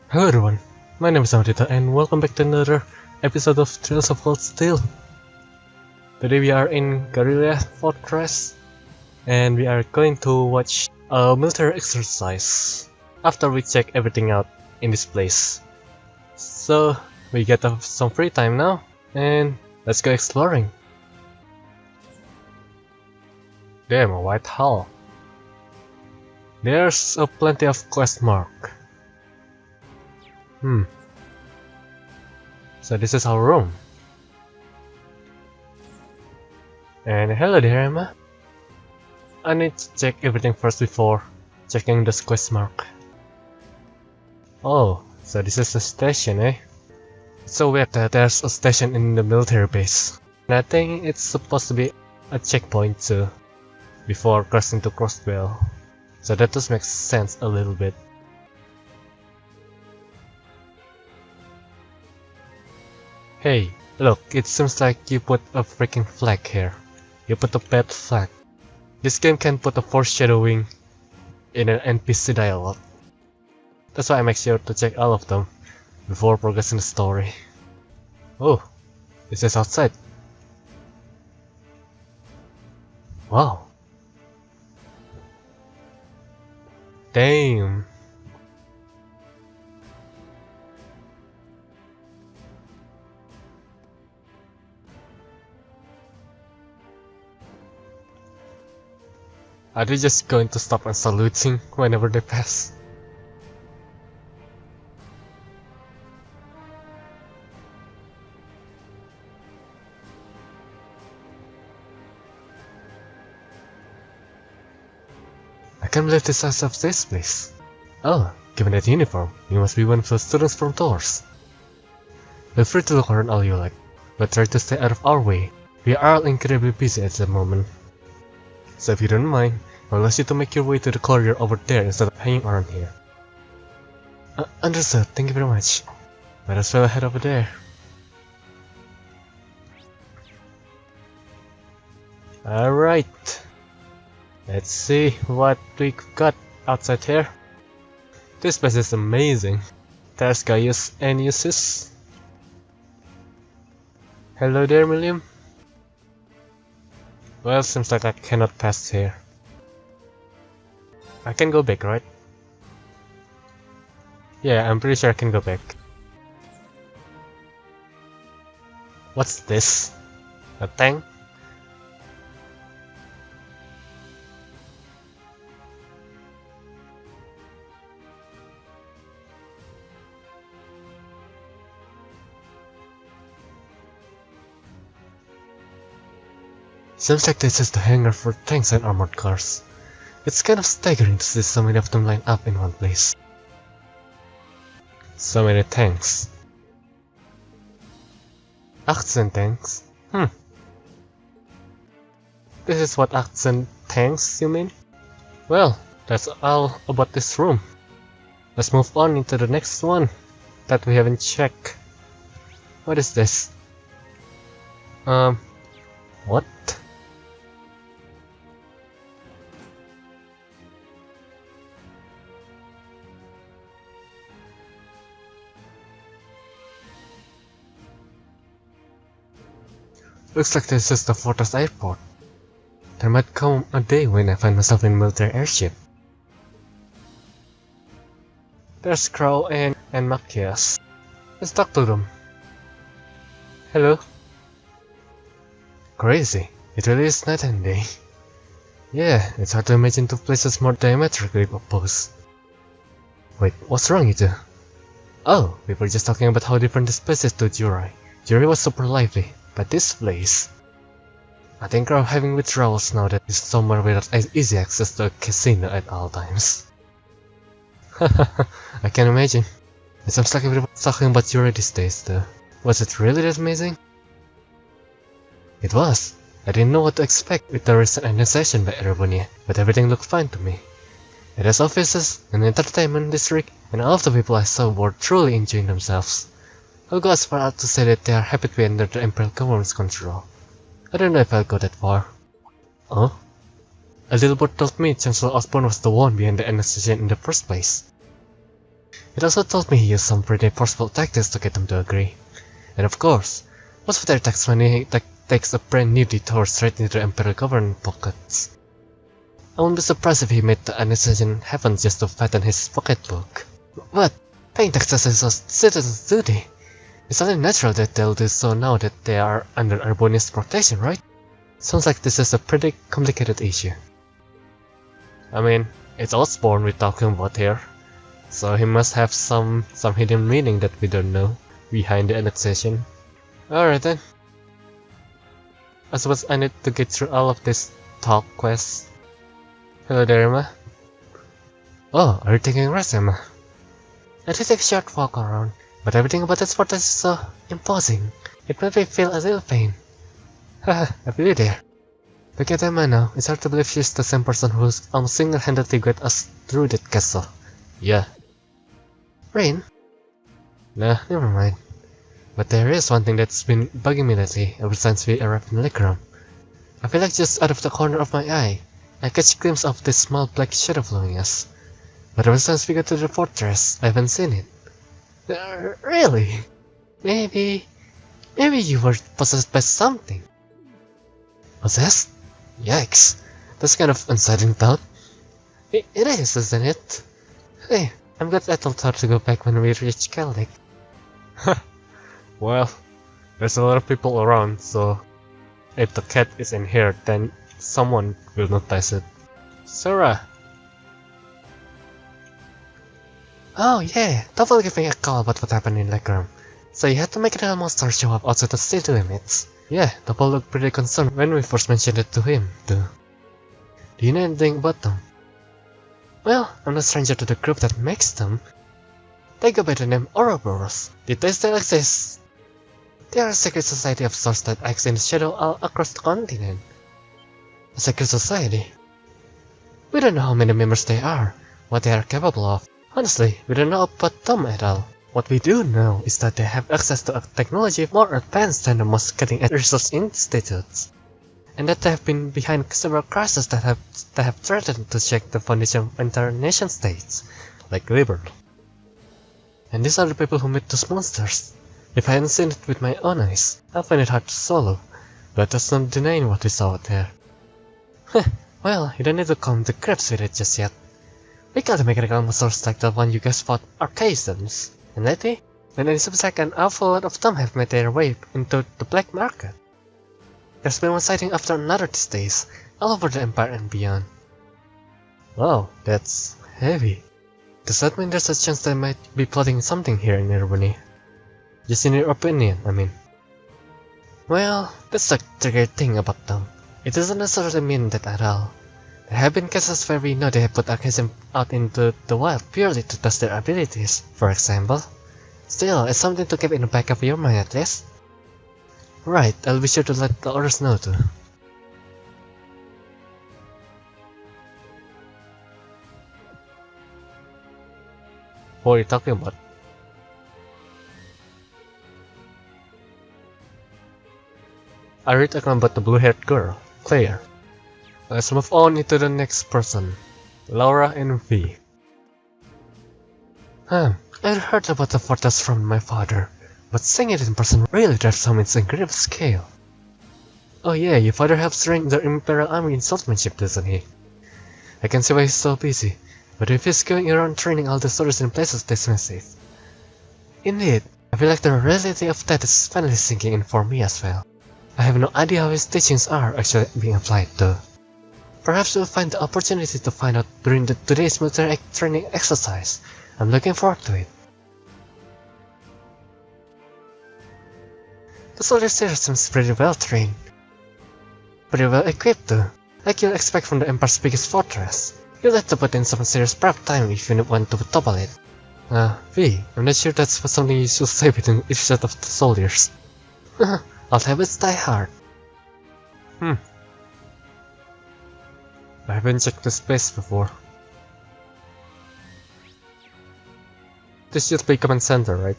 Hello everyone, my name is Amadita and welcome back to another episode of Trails of Cold Steel. Today we are in Guerrilla Fortress and we are going to watch a military exercise after we check everything out in this place. So we get some free time now and let's go exploring. Damn, a white hull. There's plenty of quest mark. So this is our room. And hello there, Emma. I need to check everything first before checking this quest mark. Oh, so this is a station, eh? It's so weird that there's a station in the military base. And I think it's supposed to be a checkpoint too, before crossing to Crosswell. So that does make sense a little bit. Hey, look, it seems like you put a freaking flag here. You put a bad flag. This game can put a foreshadowing in an NPC dialogue. That's why I make sure to check all of them before progressing the story. Oh, this is outside. Wow. Damn. Are they just going to stop and saluting whenever they pass? I can't believe the size of this place. Oh, given that uniform, you must be one of the students from Tours. Feel free to look around all you like, but try to stay out of our way. We are all incredibly busy at the moment. So if you don't mind, I'll ask you to make your way to the corridor over there instead of hanging around here. Understood, thank you very much. Might as well head over there. Alright. Let's see what we got outside here. This place is amazing. There's Gaius and Usis. Hello there, William. Well, seems like I cannot pass here. I can go back, right? Yeah, I'm pretty sure I can go back. What's this? A tank? Seems like this is the hangar for tanks and armored cars. It's kind of staggering to see so many of them lined up in one place. So many tanks. Accent tanks? This is what accent tanks you mean? Well, that's all about this room. Let's move on into the next one that we haven't checked. What is this? What? Looks like this is the Fortress Airport. There might come a day when I find myself in a military airship. There's Crow and Machias. Let's talk to them. Hello. Crazy. It really is night and day. Yeah, it's hard to imagine two places more diametrically opposed. Wait, what's wrong, you two? Oh, we were just talking about how different this place is to Jurai. Jurai was super lively. But this place... I think we're having withdrawals now that is somewhere without easy access to a casino at all times. I can imagine. It seems like everyone's talking about Yuri these days though. Was it really that amazing? It was. I didn't know what to expect with the recent annexation by Erebonia, but everything looked fine to me. It has offices, an entertainment district, and all of the people I saw were truly enjoying themselves. I'll go as far as to say that they are happy to be under the Imperial government's control. I don't know if I'll go that far. Oh? A little bird told me Chancellor Osborne was the one behind the annexation in the first place. It also told me he used some pretty forceful tactics to get them to agree. And of course, most of their tax money takes a brand new detour straight into the Imperial government pockets. I wouldn't be surprised if he made the annexation happen just to fatten his pocketbook. But paying taxes is a citizen's duty. It's only natural that they'll do so now that they are under Arbonia's protection, right? Sounds like this is a pretty complicated issue. I mean, it's Osborne we're talking about here, so he must have some hidden meaning that we don't know behind the annexation. Alright then. I suppose I need to get through all of this talk quests. Hello there, Emma. Oh, are you taking a rest, Emma? I did take a short walk around, but everything about this fortress is so imposing. It made me feel a little pain. Haha, I feel you there. Look at Emma now. It's hard to believe she's the same person who's almost single-handedly got us through that castle. Yeah. Rain? Nah, never mind. But there is one thing that's been bugging me lately, ever since we arrived in Lake Room. I feel like just out of the corner of my eye, I catch a glimpse of this small black shadow following us. But ever since we got to the fortress, I haven't seen it. Really? Maybe you were possessed by something. Possessed? Yikes. That's kind of unsettling thought. It is, isn't it? Hey, I'm glad Ethel thought to go back when we reach Celtic. Well, there's a lot of people around, so if the cat is in here, then someone will notice it. Sarah! Oh yeah, Toffel gave me a call about what happened in Lake Room. So you had to make a monster show up outside the city limits. Yeah, Toffel looked pretty concerned when we first mentioned it to him, too. Do you know anything about them? Well, I'm no stranger to the group that makes them. They go by the name Ouroboros. Did they still exist? They are a secret society of sorts that acts in the shadow all across the continent. A secret society? We don't know how many members they are, what they are capable of. Honestly, we don't know about them at all. What we do know is that they have access to a technology more advanced than the most cutting-edge research institutes, and that they have been behind several crises that have threatened to shake the foundation of entire nation-states, like Liberal. And these are the people who made those monsters. If I hadn't seen it with my own eyes, I'll find it hard to swallow, but that's not denying what we saw out there. Well, you don't need to come to grips with it just yet. We got the mechanical monsters like the one you guys fought Arcaisons, and lately, then it seems like an awful lot of them have made their way into the black market. There's been one sighting after another these days, all over the Empire and beyond. Wow, that's heavy. Does that mean there's a chance they might be plotting something here in Erebony? Just in your opinion, I mean. Well, that's the tricky thing about them. It doesn't necessarily mean that at all. There have been cases where we know they have put Arcaism out into the wild purely to test their abilities, for example. Still, it's something to keep in the back of your mind at least. Right, I'll be sure to let the others know too. What are you talking about? I read about the blue-haired girl, Claire. Let's move on into the next person, Laura and V. I heard about the fortress from my father, but seeing it in person really drives home its incredible scale. Oh yeah, your father helps train the Imperial Army in swordsmanship, doesn't he? I can see why he's so busy, but if he's going around training all the soldiers in places this massive. Indeed, I feel like the reality of that is finally sinking in for me as well. I have no idea how his teachings are actually being applied though. Perhaps we'll find the opportunity to find out during today's military training exercise. I'm looking forward to it. The soldiers here seems pretty well trained. Pretty well equipped too, like you'll expect from the Empire's biggest fortress. You'll have to put in some serious prep time if you want to topple it. V, I'm not sure that's something you should say between each set of the soldiers. All habits die hard. I haven't checked this place before. This should be command center, right?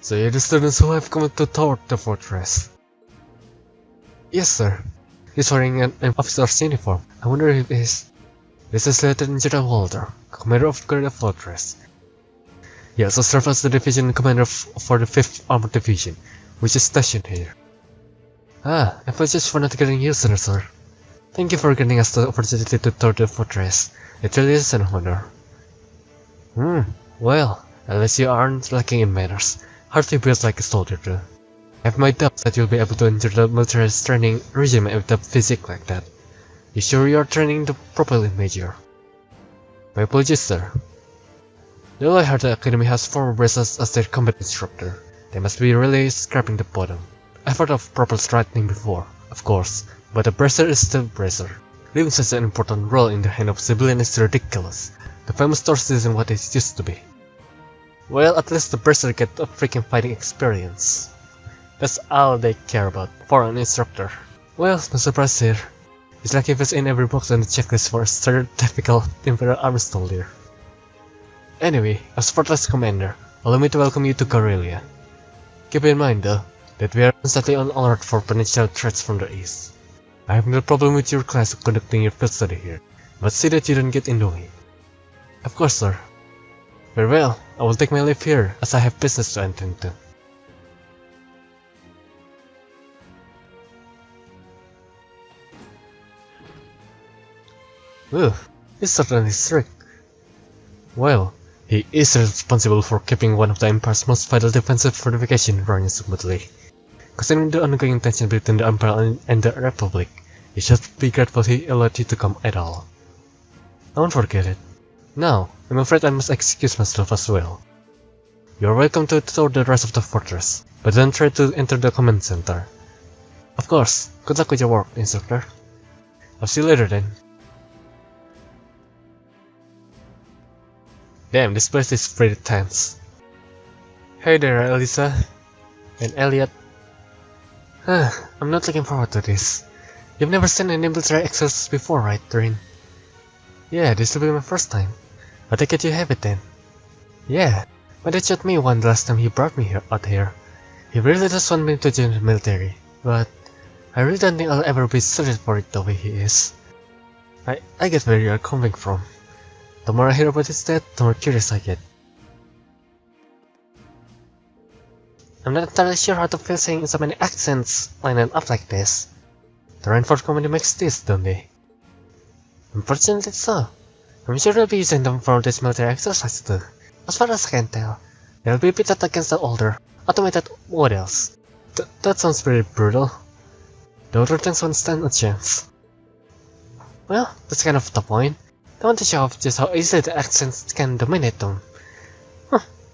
So you're the students who have come to tour the fortress. Yes, sir. He's wearing an officer's uniform. I wonder if he's This is Lieutenant General Walter, commander of Guerrilla Fortress. He also serves as the division commander for the 5th Armored Division, which is stationed here. Ah, apologies for not getting you sooner, sir. Thank you for giving us the opportunity to tour the fortress. It really is an honor. Well, at least you aren't lacking in manners. Hardly built like a soldier too. I have my doubts that you'll be able to enter the military training regime with a physique like that. You sure you are training properly, Major? My apologies, sir. Though I heard the Academy has former bracers as their combat instructor, they must be really scraping the bottom. I've heard of proper striking before, of course, but a bracer is still bracer. Leaving such an important role in the hand of civilian is ridiculous. The famous torso isn't what it used to be. Well, at least the bracer get a freaking fighting experience. That's all they care about for an instructor. Well, no surprise here. It's like if it's in every box on the checklist for a stereotypical Imperial Army soldier. Anyway, as Fortress Commander, allow me to welcome you to Karelia. Keep in mind though, that we are constantly on alert for potential threats from the east. I have no problem with your class conducting your field study here, but see that you don't get in the way. Of course, sir. Very well, I will take my leave here, as I have business to attend to. Ooh, he's certainly strict. Well, he is responsible for keeping one of the Empire's most vital defensive fortifications running smoothly. Considering the ongoing tension between the Empire and the Republic, you should be grateful he allowed you to come at all. I won't forget it. Now, I'm afraid I must excuse myself as well. You're welcome to tour the rest of the fortress, but don't try to enter the command center. Of course, good luck with your work, instructor. I'll see you later then. Damn, this place is pretty tense. Hey there, Elisa. And Elliot. I'm not looking forward to this. You've never seen any military exercise before, right, Rin? Yeah, this will be my first time. I take it you have it then. Yeah, my dad shot me one the last time he brought me out here. He really does want me to join the military, but I really don't think I'll ever be suited for it the way he is. I get where you're coming from. The more I hear about his death, the more curious I get. I'm not entirely sure how to feel saying so many accents lining up like this. The Rainforest community makes this, don't they? Unfortunately so. I'm sure they'll be using them for this military exercise too. As far as I can tell, they'll be pitted against the older, automated models. That sounds pretty brutal. The older tanks won't stand a chance. Well, that's kind of the point. They want to show off just how easily the accents can dominate them.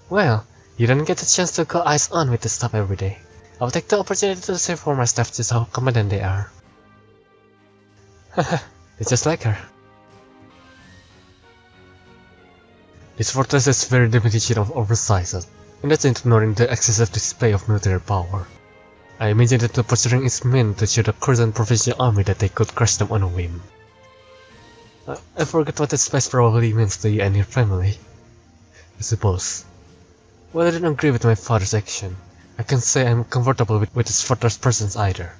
Well, you don't get a chance to go eyes on with this stuff every day. I'll take the opportunity to say for my staff just how competent they are. Haha, it's just like her. This fortress is very definition of oversized, and that's ignoring the excessive display of military power. I imagine that the posturing is meant to show the current professional army that they could crush them on a whim. I forget what this place probably means to you and your family. I suppose. While I don't agree with my father's action, I can't say I'm comfortable with his father's presence either.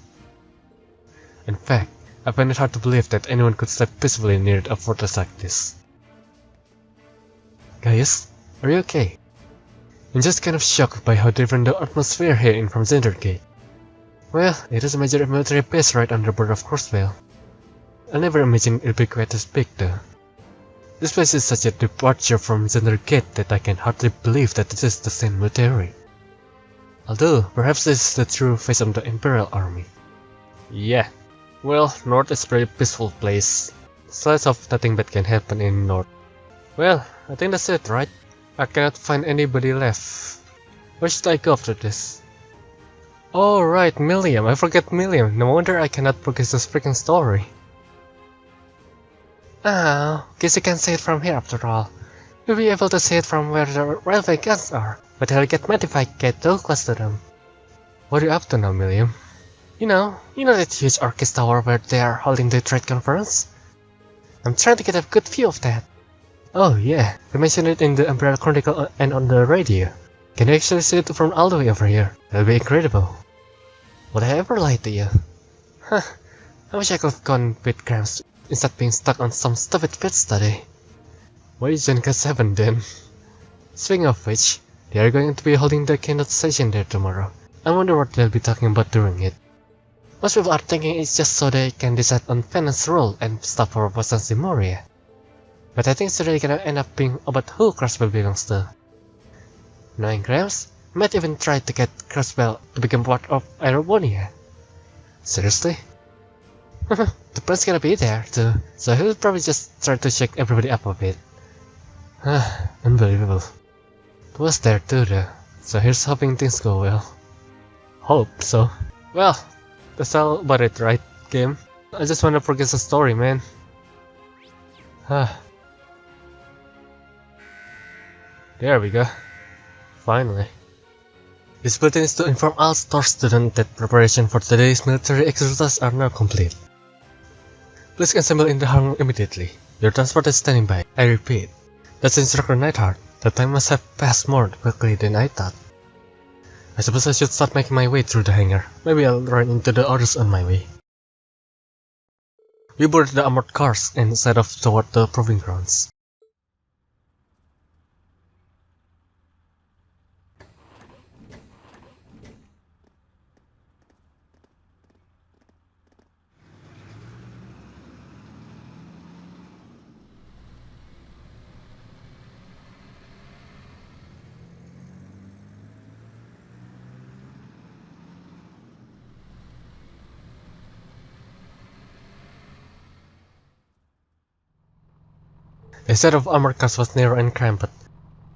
In fact, I find it hard to believe that anyone could step peacefully near a fortress like this. Guys, are you okay? I'm just kind of shocked by how different the atmosphere here is from Zendergate. Well, it is a major military base right on the border of Crossvale. I never imagined it'd be quite as big though. This place is such a departure from Zendergate that I can hardly believe that this is the same military. Although, perhaps this is the true face of the Imperial Army. Yeah. Well, North is a pretty peaceful place. Signs of nothing bad can happen in North. Well, I think that's it, right? I cannot find anybody left. Where should I go after this? Oh right, Milliam. I forget Milliam. No wonder I cannot progress this freaking story. Oh, guess you can see it from here after all. You'll be able to see it from where the railway guns are, but they'll get mad if I get too close to them. What are you up to now, Milliam? You know that huge Orchis Tower where they are holding the trade conference? I'm trying to get a good view of that. Oh yeah, they mentioned it in the Imperial Chronicle and on the radio. Can you actually see it from all the way over here? That'll be incredible. Would I ever lie to you? Huh, I wish I could have gone with Grams instead being stuck on some stupid field study. Why is Gen 7 then? Speaking of which, they are going to be holding the keynote session there tomorrow. I wonder what they'll be talking about during it. Most people are thinking it's just so they can decide on Fennec's role and stuff for Posansi Moria. But I think it's really gonna end up being about who Crossbell belongs to. Knowing Grimes, might even try to get Crossbell to become part of Aerobonia. Seriously? The prince gonna be there too, so he'll probably just try to shake everybody up a bit. Unbelievable. It was there too though, so here's hoping things go well. Hope so. Well, that's all about it, right, game? I just wanna progress the story, man. There we go. Finally. This bulletin is to inform all store students that preparation for today's military exercises are now complete. Please assemble in the hangar immediately. Your transport is standing by. I repeat. That's Instructor Neidhart. The time must have passed more quickly than I thought. I suppose I should start making my way through the hangar. Maybe I'll run into the others on my way. We boarded the armored cars and set off toward the proving grounds. The set of armored cars was narrow and cramped,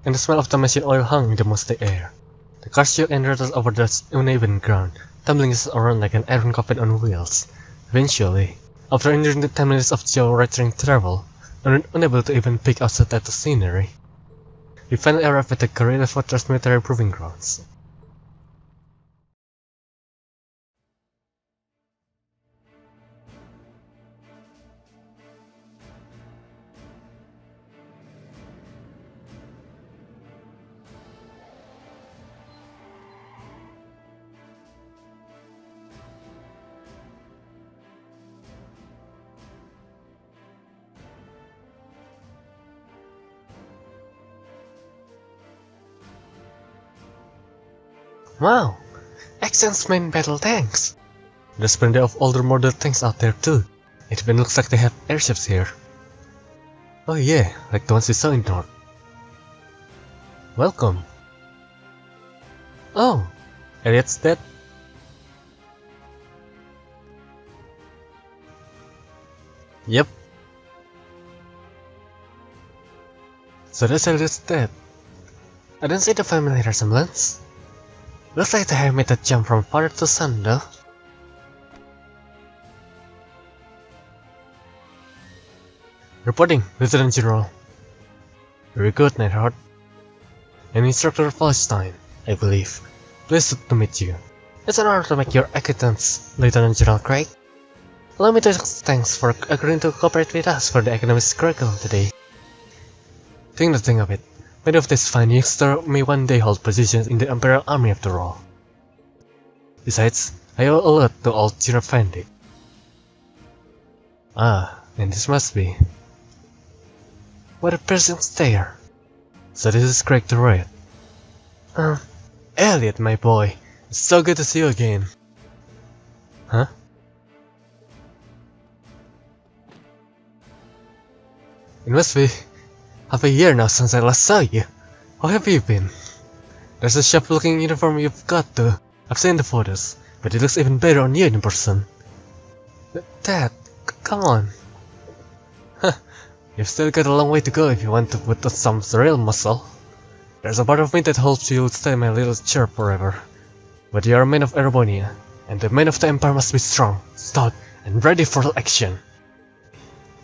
and the smell of the machine oil hung in the musty air. The cars shook and rattled over the uneven ground, tumbling us around like an iron coffin on wheels. Eventually, after enduring the 10 minutes of jaw-rattling travel, and unable to even peek outside at the scenery, we finally arrived at the Guerrilla Fortress military proving grounds. Wow! Exxon's main battle tanks! There's plenty of older model tanks out there too. It even looks like they have airships here. Oh yeah, like the ones we saw in North. Welcome! Oh! Elliot's dead? Yep. So that's Elliot's dead. I don't see the family resemblance. Looks like they have made a jump from father to son though. Reporting, Lieutenant General. Very good, Neidhart. I'm Instructor Falstein, I believe. Pleased to meet you. It's an honor to make your acquaintance, Lieutenant General Craig. Allow me to thanks for agreeing to cooperate with us for the economics curriculum today. Think nothing of it. Many of these fine youngsters may one day hold positions in the Imperial Army after all. Besides, I owe a lot to old General Fendi. Ah, and this must be. What a piercing stare. So this is Craig the Riot. Elliot, my boy. It's so good to see you again. Huh? It must be half a year now since I last saw you. How have you been? There's a sharp-looking uniform you've got too. I've seen the photos, but it looks even better on you in person. Dad, come on. Huh, you've still got a long way to go if you want to put on some real muscle. There's a part of me that hopes you'll stay my little chair forever. But you're a man of Erebonia, and the men of the Empire must be strong, stout, and ready for action.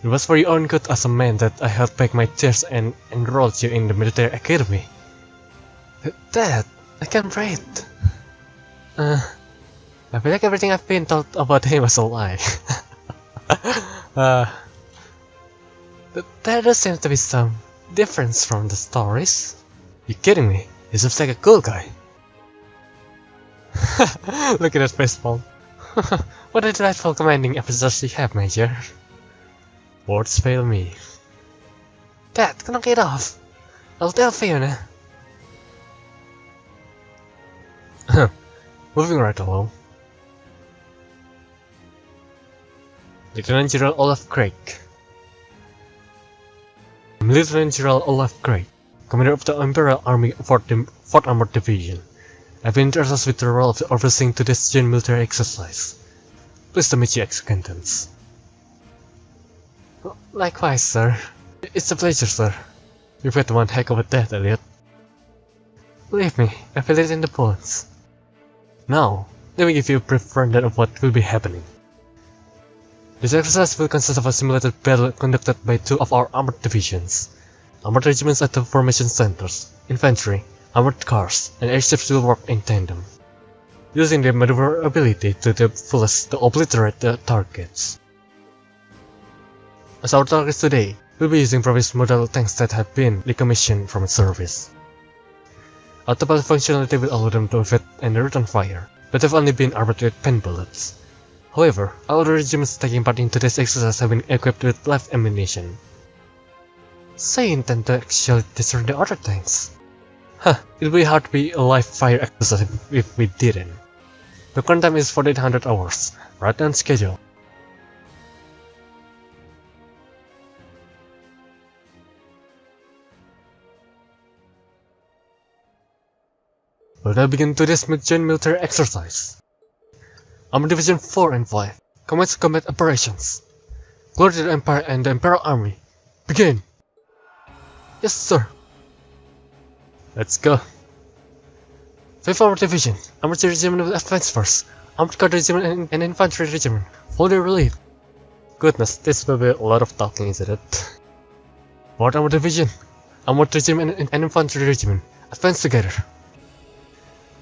It was for your own good as a man that I held back my tears and enrolled you in the military academy. Dad, I can't breathe. I feel like everything I've been told about him was a lie. There does seem to be some difference from the stories. You kidding me? He seems like a cool guy. Look at that facepalm. What a delightful commanding episodes you have, Major. Words fail me. Dad, knock it off! I'll tell Fiona. Moving right along. Lieutenant General Olaf Craig. I'm Lieutenant General Olaf Craig, Commander of the Imperial Army 4th Armored Division. I've been entrusted with the role of overseeing today's joint military exercise. Pleased to meet you, ex-acquaintance. Likewise, sir. It's a pleasure, sir. You've had one heck of a death, Elliot. Believe me, I feel it in the bones. Now, let me give you a brief rundown of what will be happening. This exercise will consist of a simulated battle conducted by two of our armored divisions. Armored regiments at the formation centers, infantry, armored cars, and airships will work in tandem, using their maneuverability to the fullest to obliterate the targets. As our targets today, we'll be using previous model tanks that have been decommissioned from service. Autopilot functionality will allow them to evade and return fire, but have only been armored with pen bullets. However, all other regiments taking part in today's exercise have been equipped with live ammunition. So you intend to actually destroy the other tanks? Huh, it would be hard to be a live fire exercise if we didn't. The current time is 4800 hours, right on schedule. We'll now begin today's joint military exercise. Armored Division 4 and 5, commence combat operations. Glory to the Empire and the Imperial Army. Begin! Yes, sir. Let's go. 5th Armored Division, Armored Regiment will advance first. Armored Guard Regiment and Infantry Regiment, follow their relief. Goodness, this will be a lot of talking, isn't it? 4th Armored Division, Armored Regiment and Infantry Regiment, advance together.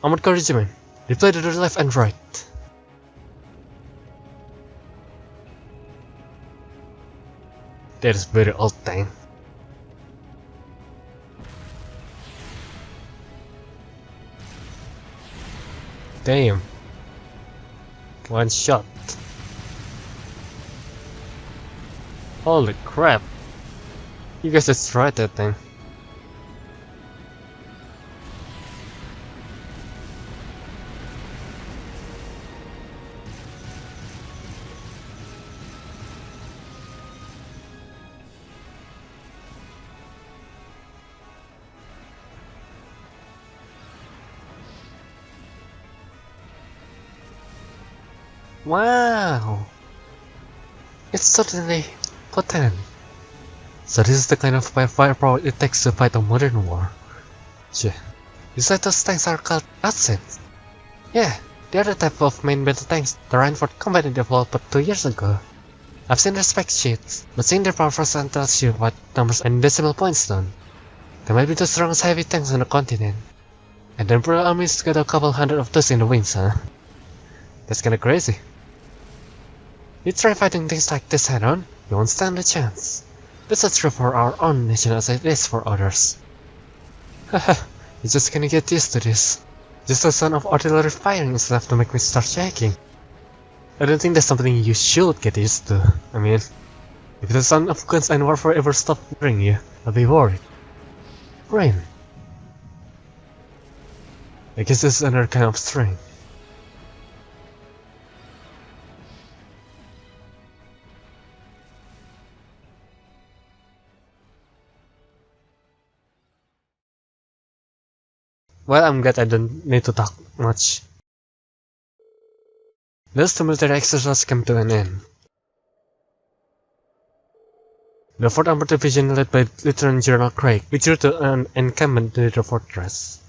Armored Car Regiment, deploy to the left and right. That is very old tank. Damn. One shot. Holy crap. You guys destroyed that thing. Wow! It's certainly potent. So this is the kind of firepower it takes to fight a modern war. Gee, you said those tanks are called assets? Yeah, they are the type of main battle tanks the Reinforced Company developed but 2 years ago. I've seen their spec sheets, but seeing their power firsthand tells you what numbers and decimal points done. They might be the strongest heavy tanks on the continent. And the Imperial Army's got a couple hundred of those in the wings, huh? That's kinda crazy. You try fighting things like this head-on, you won't stand a chance. That's as true for our own nation as it is for others. Haha, you're just gonna get used to this. Just the sound of artillery firing is enough to make me start shaking. I don't think that's something you should get used to. I mean, if the sound of guns and warfare ever stopped bothering you, I'll be worried. Rain. I guess this is another kind of strength. Well, I'm glad I don't need to talk much. Thus the military exercise came to an end. The 4th Armored Division, led by Lieutenant General Craig, withdrew to an encampment near the fortress.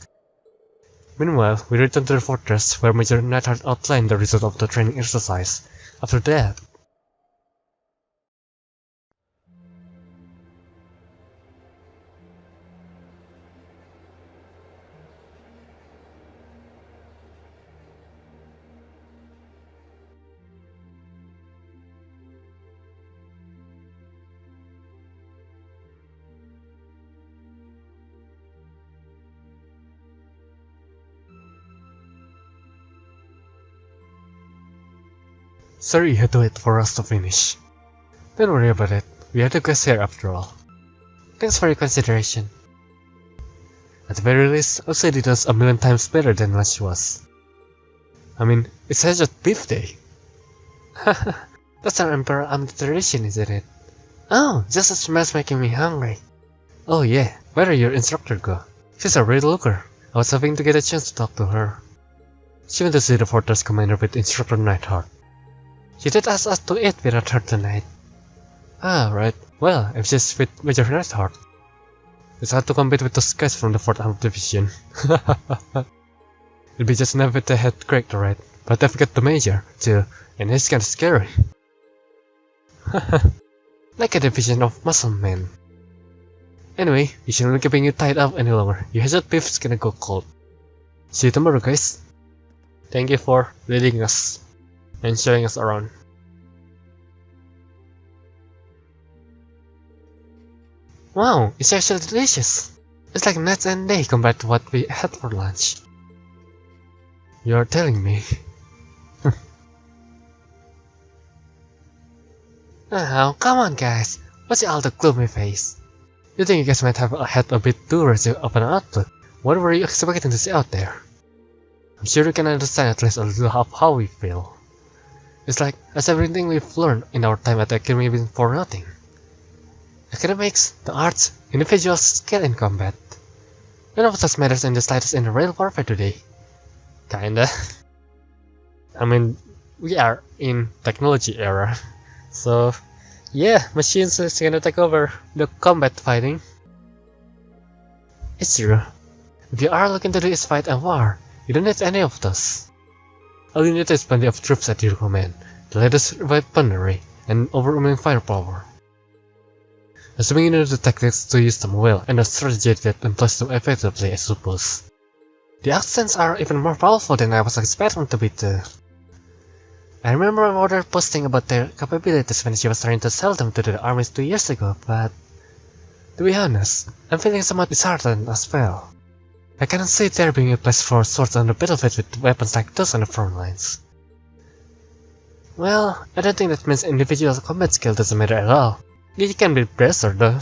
Meanwhile, we returned to the fortress, where Major Neidhart outlined the result of the training exercise. After that, sorry you had to wait for us to finish. Don't worry about it, We are the guests here after all. Thanks for your consideration. At the very least, I'll say it was a million times better than lunch was. I mean, it's Hedgehog Beef Day. That's our Emperor tradition, isn't it? Oh, just the smells making me hungry. Oh yeah, where did your instructor go? She's a real looker. I was hoping to get a chance to talk to her. She went to see the Fortress Commander with Instructor Nightheart. She did ask us to eat without her tonight. Ah, right. Well, if she's with Major Nightheart, it's hard to compete with those guys from the 4th Armored Division. It'd be just enough with the head character, right? But they've got the Major, too, and he's kinda scary. Like a division of muscle men. Anyway, we shouldn't be keeping you tied up any longer. Your Hedgehog Beef's gonna go cold. See you tomorrow, guys. Thank you for leading us and showing us around. Wow, it's actually delicious. It's like night and day compared to what we had for lunch. You're telling me. Oh, come on guys. What's all the gloomy face? You think you guys might have had a bit too rosy of an outlook? What were you expecting to see out there? I'm sure you can understand at least a little of how we feel. It's like, as everything we've learned in our time at the Academy been for nothing. Academics, the arts, individual skill in combat. None of us matters in the slightest in the real warfare today. Kinda. I mean, we are in technology era. So, yeah, machines is gonna take over the combat fighting. It's true. If you are looking to do is fight and war, you don't need any of those. All you need is plenty of troops at your command, the latest weaponry, and overwhelming firepower. Assuming you know the tactics to use them well, and a strategy that employs them effectively, I suppose. The accents are even more powerful than I was expecting to be too. I remember my mother posting about their capabilities when she was trying to sell them to the armies 2 years ago, but to be honest, I'm feeling somewhat disheartened as well. I cannot see there being a place for swords on the battlefield with weapons like those on the front lines. Well, I don't think that means individual combat skill doesn't matter at all. You can be better though.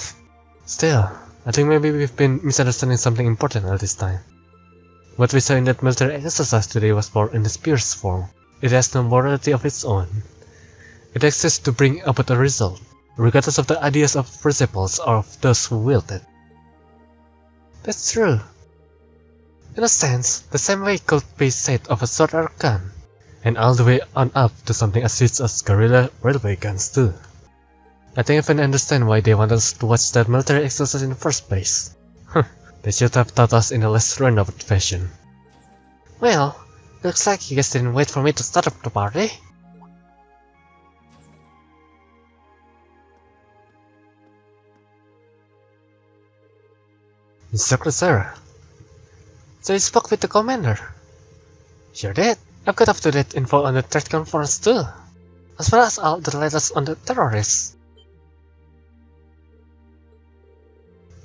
Still, I think maybe we've been misunderstanding something important all this time. What we saw in that military exercise today was more in the spear's form. It has no morality of its own. It exists to bring about a result, regardless of the ideas of principles or of those who wield it. That's true. In a sense, the same way could be said of a sword or gun, and all the way on up to something as huge as guerrilla railway guns too. I think I can understand why they want us to watch that military exercise in the first place. They should have taught us in a less roundabout fashion. Well, looks like you guys didn't wait for me to start up the party. Instructor Sarah. So you spoke with the commander? Sure did. I've got up-to-date info on the threat conference too, as well as all the latest on the terrorists.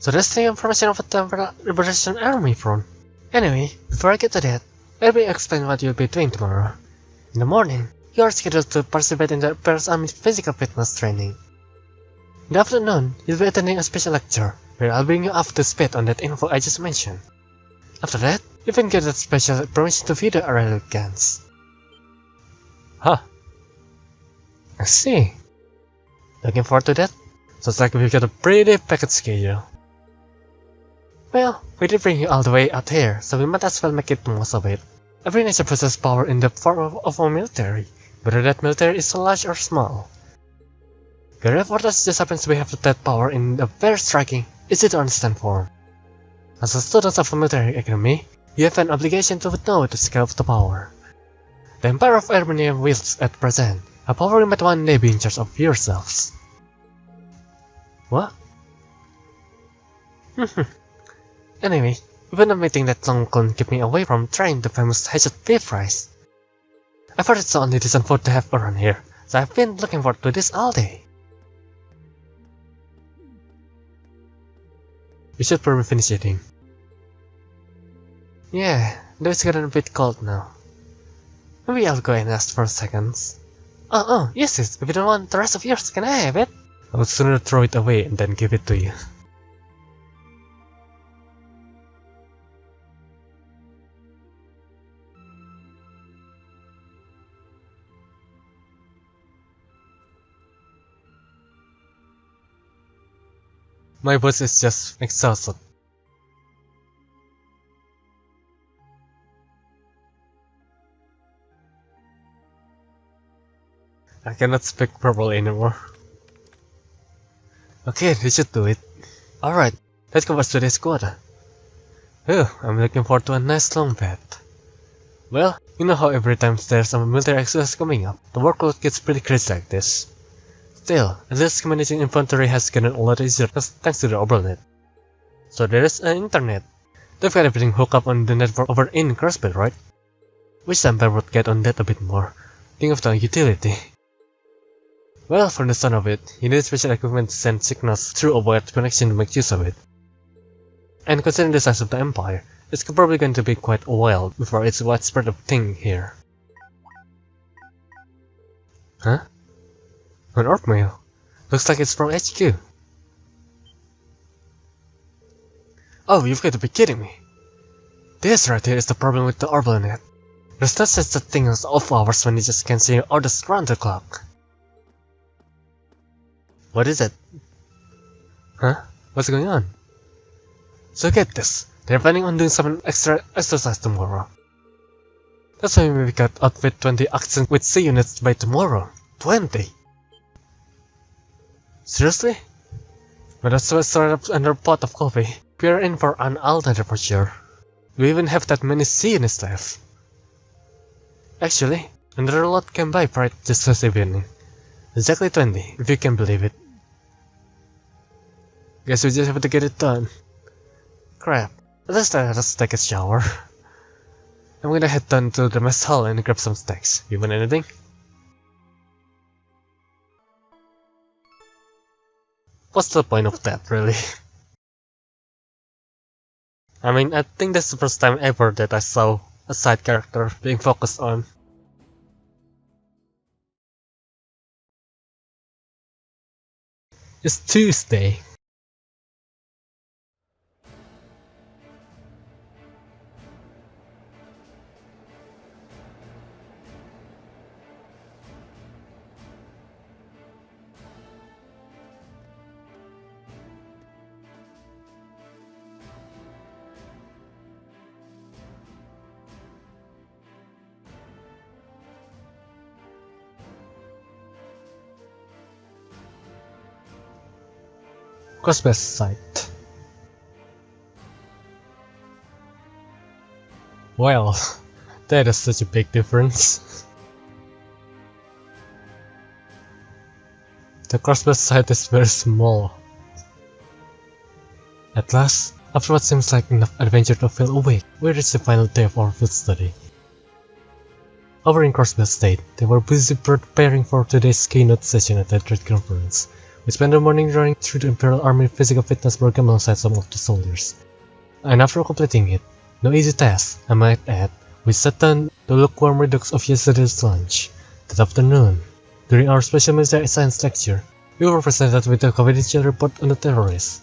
So that's the information of the Temporal Liberation Army front. Anyway, before I get to that, let me explain what you'll be doing tomorrow. In the morning, you are scheduled to participate in the Imperial Army's physical fitness training. In the afternoon, you'll be attending a special lecture, where I'll bring you up to speed on that info I just mentioned. After that, you can get that special permission to view the aerial guns. Huh. I see. Looking forward to that? Sounds like we've got a pretty packed schedule. Well, we did bring you all the way out here, so we might as well make it most of it. Every nation possesses power in the form of a military, whether that military is large or small. Guerrilla Fortress just happens to have that power in a very striking, easy to understand form. As a student of a military academy, you have an obligation to know the scale of the power. The Empire of Armenia wields at present a power you might one day be in charge of yourselves. What? Anyway, even a meeting that long couldn't keep me away from trying the famous Hedgehog Beef rice. I've heard it's the only decent food to have around here, so I've been looking forward to this all day. We should probably finish eating. Yeah, though it's getting a bit cold now. Maybe I'll go and ask for seconds. Oh, yes, if you don't want the rest of yours, can I have it? I would sooner throw it away and then give it to you. My boss is just exhausted. I cannot speak properly anymore. Okay, this should do it. Alright, that covers today's quota. Oh, I'm looking forward to a nice long bath. Well, you know how every time there's a military exercise coming up, the workload gets pretty crazy like this. Still, at least managing inventory has gotten a lot easier thanks to the overnet. So there is an internet. They've got everything hooked up on the network over in Crossbell, right? Wish Empire would get on that a bit more. Think of the utility. Well, for the son of it, you need special equipment to send signals through a wired connection to make use of it. And considering the size of the Empire, it's probably going to be quite a while before it's a widespread thing here. Huh? An orc mail. Looks like it's from HQ. Oh, you've got to be kidding me. This right here is the problem with the Orbalnet. There's not such a thing as off hours when you just can't see orders round the clock. What is it? Huh? What's going on? So get this, they're planning on doing some extra exercise tomorrow. That's why we got outfit 20 accent with C units by tomorrow. 20! Seriously? But that's why started up under a pot of coffee. We're in for an all-nighter for sure. We even have that many C units left. Actually, another lot came by right just this evening. Exactly 20, if you can believe it. Guess we just have to get it done. Crap, let's just take a shower. I'm gonna head down to the mess hall and grab some snacks. You want anything? What's the point of that, really? I mean, I think that's the first time ever that I saw a side character being focused on. It's Tuesday. Crossbest site. Well, that is such a big difference. The Crossbest site is very small. At last, after what seems like enough adventure to feel awake, we reached the final day of our field study. Over in Crossbest State, they were busy preparing for today's keynote session at the trade conference. We spent the morning running through the Imperial Army physical fitness program alongside some of the soldiers. And after completing it, no easy task, I might add, we sat down the lukewarm redux of yesterday's lunch. That afternoon, during our special military science lecture, we were presented with a confidential report on the terrorists.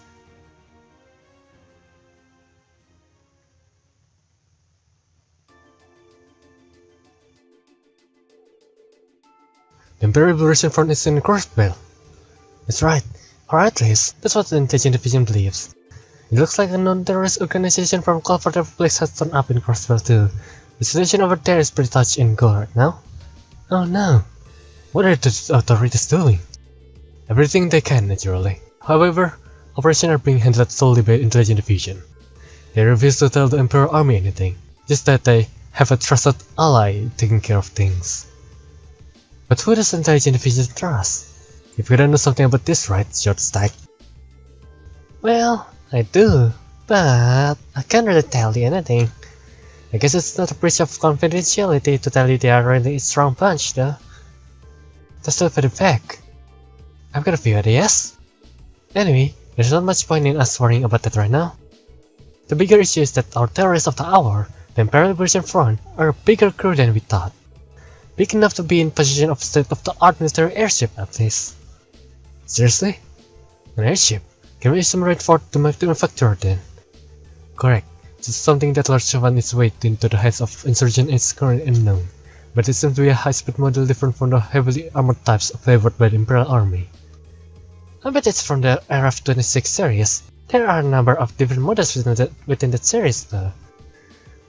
The Imperial Liberation Front is in Crossbell. That's right, or at least, that's what the intelligence division believes. It looks like a non-terrorist organization from Covert Republic has turned up in Crossbell too. The situation over there is pretty touch and go right now. Oh no, what are the authorities doing? Everything they can, naturally. However, operations are being handled solely by intelligence division. They refuse to tell the Imperial Army anything, just that they have a trusted ally taking care of things. But who does intelligence division trust? If you don't know something about this, right, Short Stack? Well, I do, but I can't really tell you anything. I guess it's not a breach of confidentiality to tell you they are really a strong bunch, though. That's still for the fact. I've got a few ideas. Anyway, there's not much point in us worrying about that right now. The bigger issue is that our terrorists of the hour, the Imperial Liberation Front, are a bigger crew than we thought. Big enough to be in possession of state-of-the-art military airship, at least. Seriously? An airship? Can we use some right fort to manufacture then? Correct. This is something that Lord Shafwan is way into the hands of insurgent is currently unknown, but it seems to be a high-speed model different from the heavily armored types favored by the Imperial Army. I bet it's from the RF-26 series. There are a number of different models within that series though.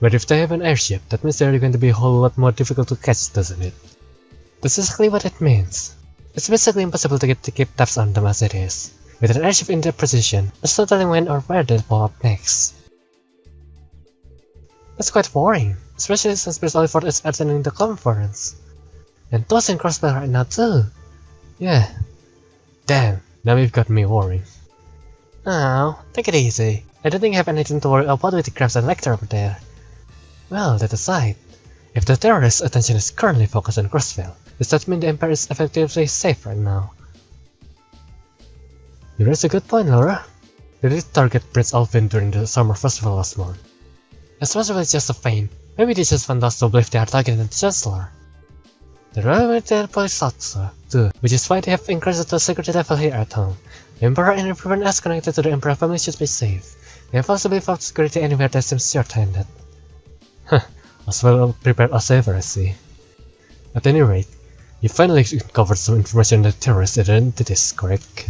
But if they have an airship, that means they're going to be a whole lot more difficult to catch, doesn't it? That's exactly what it means. It's basically impossible to keep tabs on them as it is. With an airship in their position, there's no telling when or where they'll pop up next. That's quite worrying, especially since Prince Olivert is attending the conference. And Toss and Crossbell right now too. Yeah. Damn, now you've got me worrying. Oh, take it easy. I don't think I have anything to worry about with the Crabs and Lecter over there. Well, that aside, if the terrorists' attention is currently focused on Crossbell, does that mean the Empire is effectively safe right now? You raise a good point, Laura. They did target Prince Alvin during the summer festival last month. As possible it's just a feint. Maybe they just want us to believe they are targeting the Chancellor. The Royal Military Police thought so, too, which is why they have increased the security level here at home. The Emperor and everyone else connected to the Emperor family should be safe. They have possibly found security anywhere that seems short-handed. Huh, as well prepared as ever, I see. At any rate, you finally uncovered some information on the terrorist identities, correct?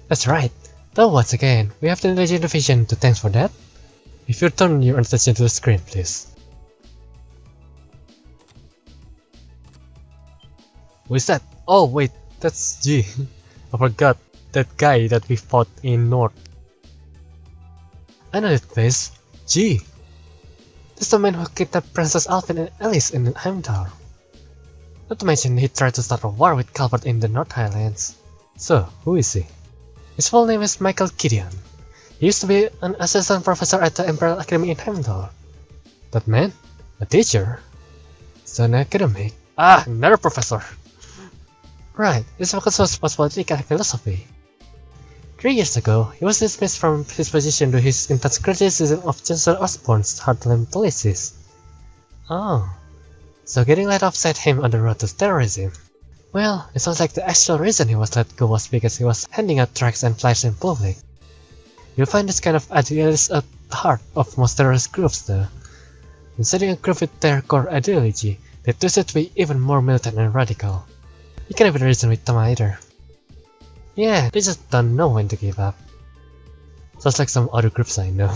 That's right. Though once again, we have the Intelligence Division to thanks for that. If you turn your attention to the screen, please. Who is that? Oh wait, that's G. I forgot, that guy that we fought in North. I know that face. G. That's the man who kidnapped Princess Alvin and Alice in Heimdall. Not to mention he tried to start a war with Calvert in the North Highlands. So, who is he? His full name is Michael Gideon. He used to be an assistant professor at the Imperial Academy in Heimdall. That man? A teacher? It's an academic. Ah, another professor! Right, his focus was politics and philosophy. 3 years ago, he was dismissed from his position due to his intense criticism of Chancellor Osborne's hard-line policies. Oh, so getting let off set him on the road to terrorism. Well, it sounds like the actual reason he was let go was because he was handing out tracts and flyers in public. You'll find this kind of idealist at the heart of most terrorist groups though. In setting a group with their core ideology, they twist it to be even more militant and radical. You can't even reason with them either. Yeah, they just don't know when to give up. Sounds like some other groups I know.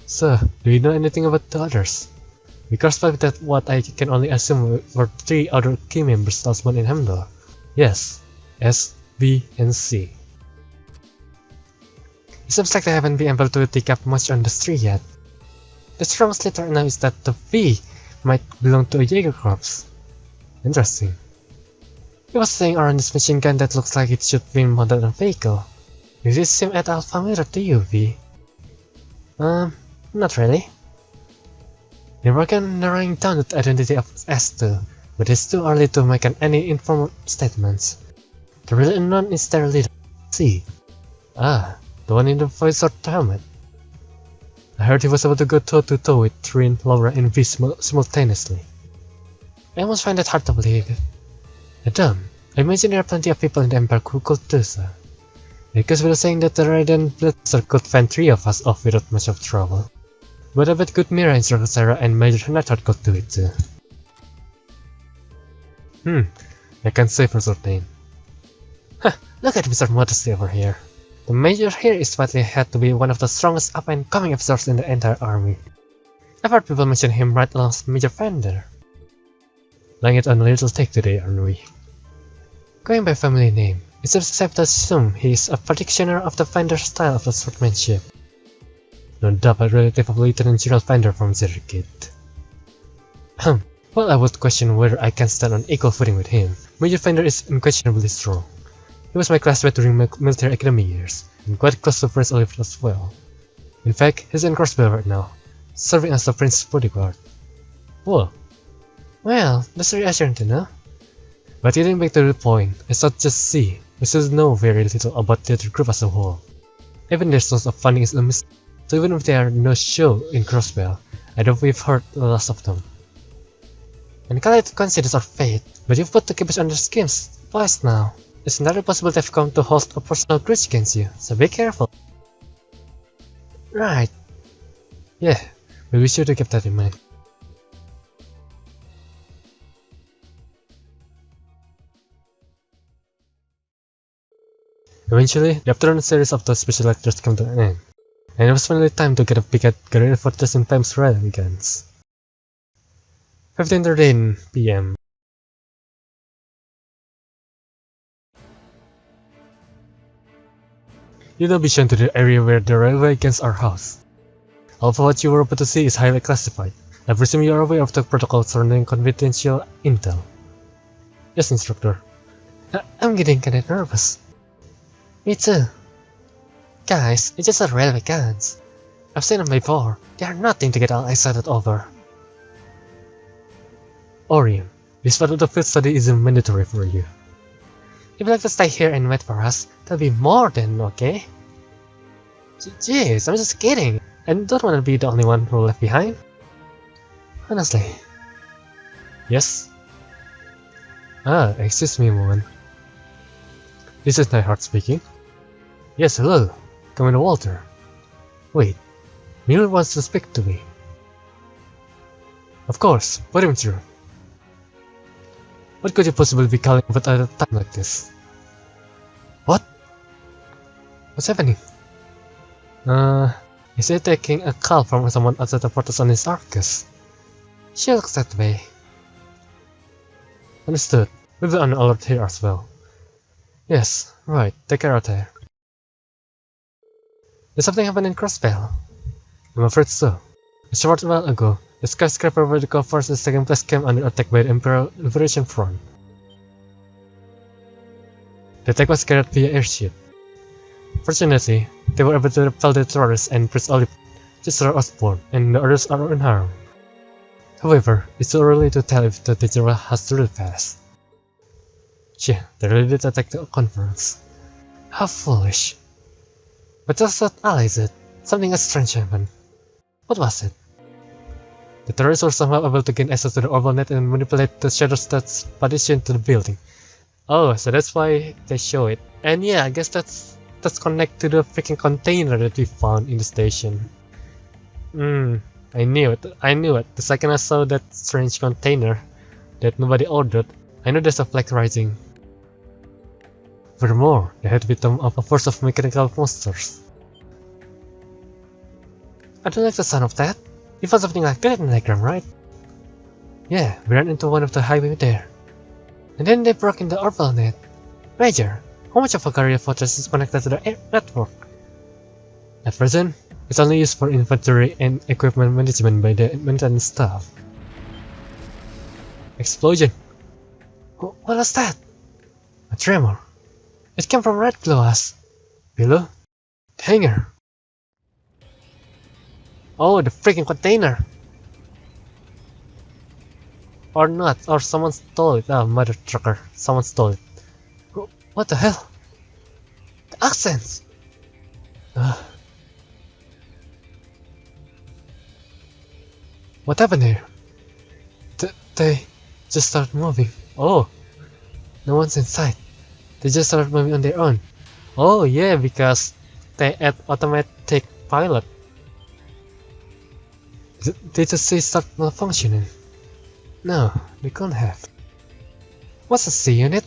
So, do you know anything about the others? We correspond with what I can only assume were 3 other key members last month in Heimdall. Yes, S, B, and C. It seems like they haven't been able to take up much on the 3 yet. The strongest letter now is that the V might belong to a Jaeger Corps. Interesting. He was saying around this machine gun that looks like it should be mounted on a vehicle. Does this seem at all familiar to you, V? Not really. They're working on narrowing down the identity of S2, but it's too early to make any informal statements. The real unknown is their leader, C. Ah, the one in the voice-sword helmet. I heard he was able to go toe-to-toe with Trin, Laura, and V simultaneously. I almost find that hard to believe. Adam, I imagine there are plenty of people in the Empire who could do so. Because we were saying that the Radiant Blitzer could fend 3 of us off without much of trouble. But I bet good Mira and Sarah and Major Nethard could do it too. I can't say for certain. Huh, look at Mr. Modesty over here. The Major here is widely had to be one of the strongest up-and-coming officers in the entire army. I've heard people mention him right alongside Major Fender. Laying it on a little take today, aren't we? Going by family name, it seems safe to assume he is a practitioner of the Fender style of the swordmanship. No doubt a relative of Lieutenant General Fender from Zerkid. Well, I would question whether I can stand on equal footing with him. Major Fender is unquestionably strong. He was my classmate during my military academy years, and quite close to Prince Oliver as well. In fact, he's in Crossbell right now, serving as the Prince's bodyguard. Whoa. Well, that's reassuring to know. But getting back to the point, it's not just C, we still know very little about the other group as a whole. Even their source of funding is a mystery, so even if there are no show in Crossbell, I doubt we've heard the last of them. And call it coincidence or fate, but you've put the kibosh on their schemes supplies now. It's entirely possible they've come to host a personal grudge against you, so be careful. Right. Yeah, we'll be sure to keep that in mind. Eventually, the afternoon series of those special lectures came to an end, and it was finally time to get a peek at Guerrilla Fortress in Time's Relegance. 15:13 PM. You now be shown to the area where the railway gains are housed. All of what you were about to see is highly classified. I presume you are aware of the protocol surrounding confidential intel. Yes, Instructor. I'm getting kinda nervous. Me too. Guys, it's just a railway guns. I've seen them before. They are nothing to get all excited over. Orion, this part of the field study isn't mandatory for you. If you'd like to stay here and wait for us, that'll be more than okay. Jeez, I'm just kidding. I don't want to be the only one who left behind. Honestly. Yes? Excuse me a moment. This is Nightheart speaking. Yes, hello. Commander Walter. Wait, Miller wants to speak to me. Of course, put him through. What could you possibly be calling about at a time like this? What? What's happening? Is he taking a call from someone outside the fortress on his Arcus? She looks that way. Understood. We'll be on alert here as well. Yes, right. Take care out there. Did something happen in Crossbell? I'm afraid so. A short while ago, the skyscraper where the conference is taking place came under attack by the Imperial Liberation Front. The attack was carried via airship. Fortunately, they were able to repel the terrorists and Prince Olive, Chancellor Osborne, and the others are unharmed. However, it's too early to tell if the danger has truly passed. Yeah, they really did attack the conference. How foolish. But just what allies it, something strange happened. What was it? The terrorists were somehow able to gain access to the orbital net and manipulate the shadow stats partition to the building. Oh, so that's why they show it. And yeah, I guess that's connected to the freaking container that we found in the station. I knew it. The second I saw that strange container that nobody ordered, I knew there's a flag rising. Furthermore, they had become a force of mechanical monsters. I don't like the sound of that. You found something like that in the diagram, right? Yeah, we ran into one of the highway there. And then they broke in the orbital net. Major, how much of a Guerrilla Fortress is connected to the air network? At present, it's only used for inventory and equipment management by the maintenance staff. Explosion! What was that? A tremor. It came from Red Glass. Below? The hangar. Oh, the freaking container! Or not, or someone stole it. Ah, mother trucker. Someone stole it. What the hell? The accents! What happened here? They just started moving. Oh! No one's inside. They just started moving on their own. Oh yeah, because they had automatic pilot. They just say start malfunctioning. No, they can't have. What's a C unit?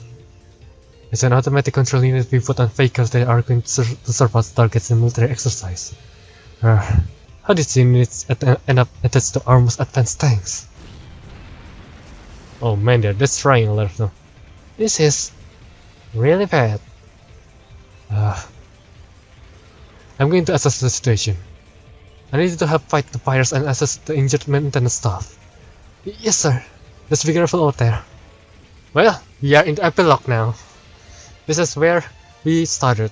It's an automatic control unit we put on vehicles that are going to surpass targets in military exercise. How did C units end up attached to our most advanced tanks? Oh man, they're destroying a lot of them. This is really bad. I'm going to assess the situation. I need to help fight the pirates and assess the injured maintenance staff. Yes sir, let's be careful out there. Well, we are in the epilogue now. This is where we started.